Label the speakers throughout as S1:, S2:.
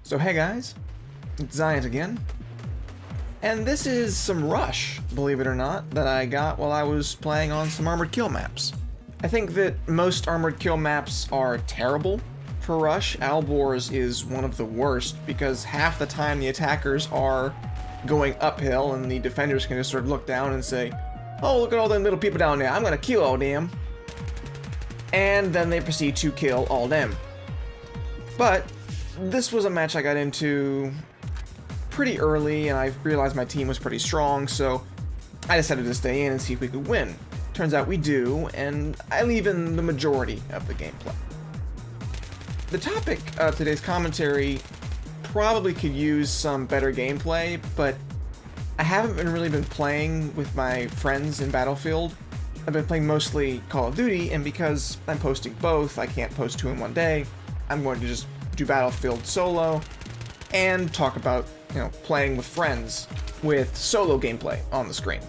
S1: So hey guys, it's Zion again, and this is some Rush, believe it or not, that I got while I was playing on some Armored Kill maps. I think that most Armored Kill maps are terrible for Rush. Alborz is one of the worst because half the time the attackers are going uphill and the defenders can just sort of look down and say, oh, look at all them little people down there, I'm gonna kill all them. And then they proceed to kill all them. But this was a match I got into pretty early, and I realized my team was pretty strong, so I decided to stay in and see if we could win. Turns out we do, and I leave in the majority of the gameplay. The topic of today's commentary probably could use some better gameplay, but I haven't really been playing with my friends in Battlefield. I've been playing mostly Call of Duty, and because I'm posting both, I can't post two in one day, I'm going to just do Battlefield solo and talk about, playing with friends with solo gameplay on the screen.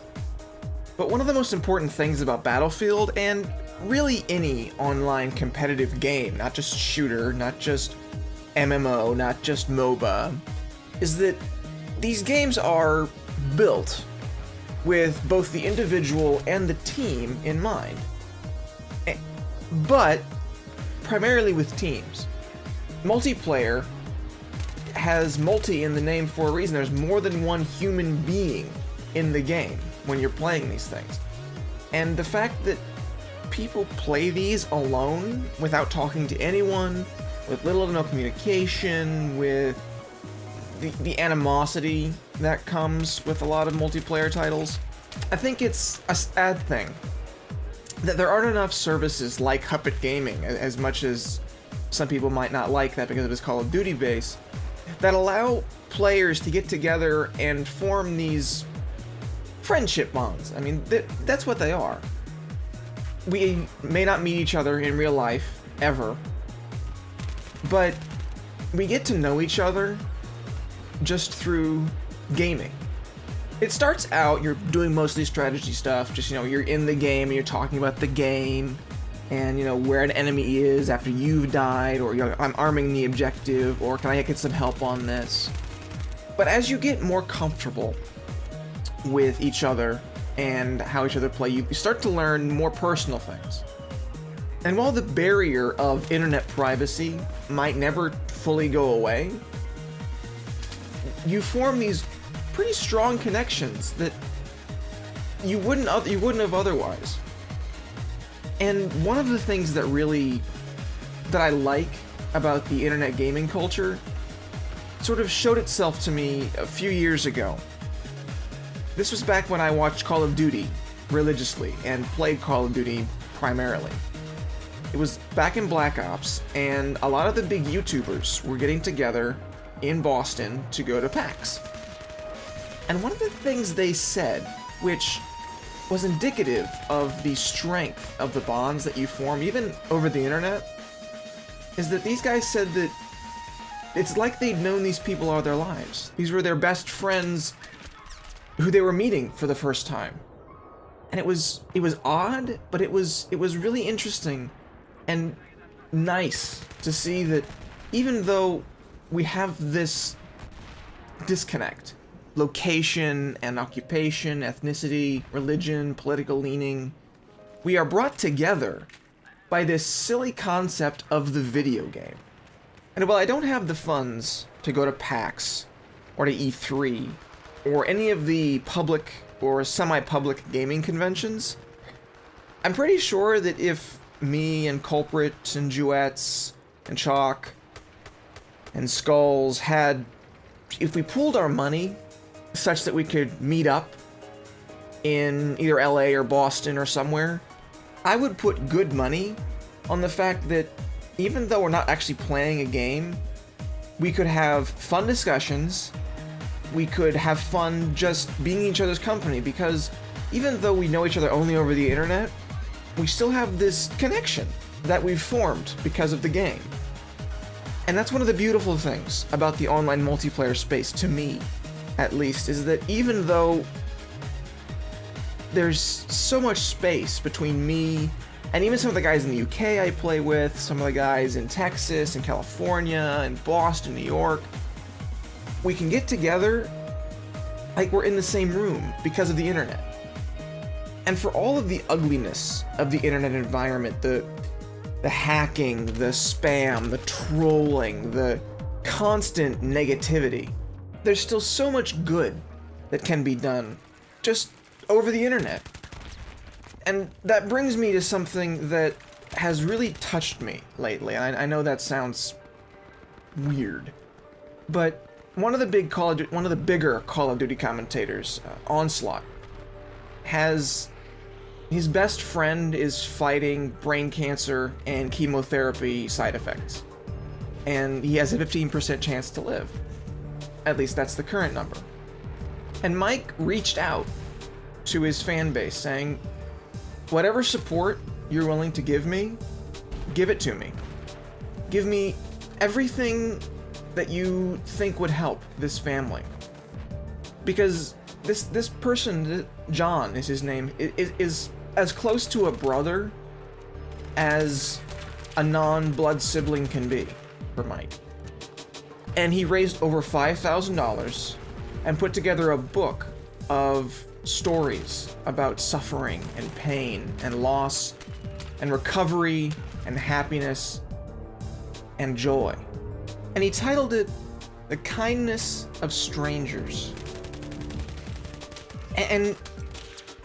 S1: But one of the most important things about Battlefield, and really any online competitive game, not just shooter, not just MMO, not just MOBA, is that these games are built with both the individual and the team in mind. But primarily with teams. Multiplayer has multi in the name for a reason. There's more than one human being in the game when you're playing these things. And the fact that people play these alone without talking to anyone, with little to no communication, with the animosity that comes with a lot of multiplayer titles, I think it's a sad thing that there aren't enough services like Huppet Gaming, as much as some people might not like that because of its Call of Duty base, that allow players to get together and form these friendship bonds. I mean, that's what they are. We may not meet each other in real life, ever, but we get to know each other just through gaming. It starts out, you're doing mostly strategy stuff, just, you're in the game and you're talking about the game, and where an enemy is after you've died, or I'm arming the objective, or can I get some help on this? But as you get more comfortable with each other and how each other play, you start to learn more personal things. And while the barrier of internet privacy might never fully go away, you form these pretty strong connections that you wouldn't have otherwise. And one of the things that I like about the internet gaming culture sort of showed itself to me a few years ago. This was back when I watched Call of Duty religiously and played Call of Duty primarily. It was back in Black Ops, and a lot of the big YouTubers were getting together in Boston to go to PAX. And one of the things they said, which was indicative of the strength of the bonds that you form, even over the internet, is that these guys said that it's like they'd known these people all their lives. These were their best friends who they were meeting for the first time. And it was odd, but it was really interesting and nice to see that even though we have this disconnect, location and occupation, ethnicity, religion, political leaning, we are brought together by this silly concept of the video game. And while I don't have the funds to go to PAX or to E3 or any of the public or semi-public gaming conventions, I'm pretty sure that if me and Culprit and Duets and Chalk and Skulls if we pooled our money such that we could meet up in either LA or Boston or somewhere, I would put good money on the fact that even though we're not actually playing a game, we could have fun discussions, we could have fun just being in each other's company, because even though we know each other only over the internet, we still have this connection that we've formed because of the game. And that's one of the beautiful things about the online multiplayer space, to me at least, is that even though there's so much space between me and even some of the guys in the UK I play with, some of the guys in Texas and California and Boston, New York, we can get together like we're in the same room because of the internet. And for all of the ugliness of the internet environment, the hacking, the spam, the trolling, the constant negativity, there's still so much good that can be done just over the internet. And that brings me to something that has really touched me lately. I know that sounds weird, but one of the bigger Call of Duty commentators, Onslaught, has his best friend is fighting brain cancer and chemotherapy side effects, and he has a 15% chance to live. At least that's the current number. And Mike reached out to his fan base saying, whatever support you're willing to give me, give it to me. Give me everything that you think would help this family. Because this person, John is his name, is as close to a brother as a non-blood sibling can be for Mike. And he raised over $5,000 and put together a book of stories about suffering and pain and loss and recovery and happiness and joy. And he titled it The Kindness of Strangers. And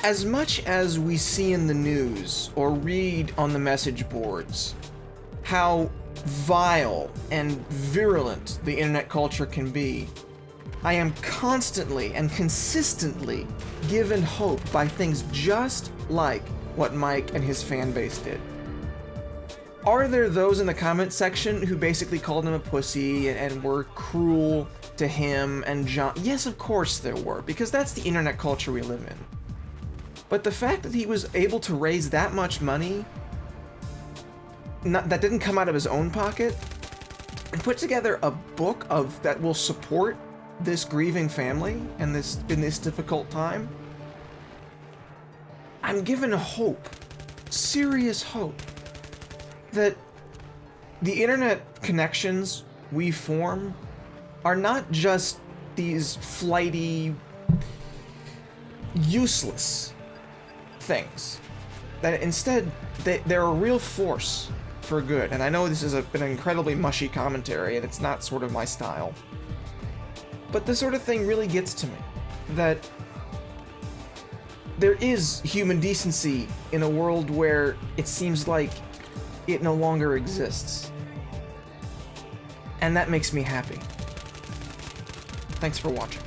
S1: as much as we see in the news or read on the message boards how vile and virulent the internet culture can be, I am constantly and consistently given hope by things just like what Mike and his fan base did. Are there those in the comment section who basically called him a pussy and were cruel to him and John? Yes, of course there were, because that's the internet culture we live in. But the fact that he was able to raise that much money, that didn't come out of his own pocket, and put together a book that will support this grieving family in this difficult time, I'm given hope, serious hope, that the internet connections we form are not just these flighty, useless things. That instead, they're a real force for good. And I know this is an incredibly mushy commentary, and it's not sort of my style. But this sort of thing really gets to me. That there is human decency in a world where it seems like it no longer exists. And that makes me happy. Thanks for watching.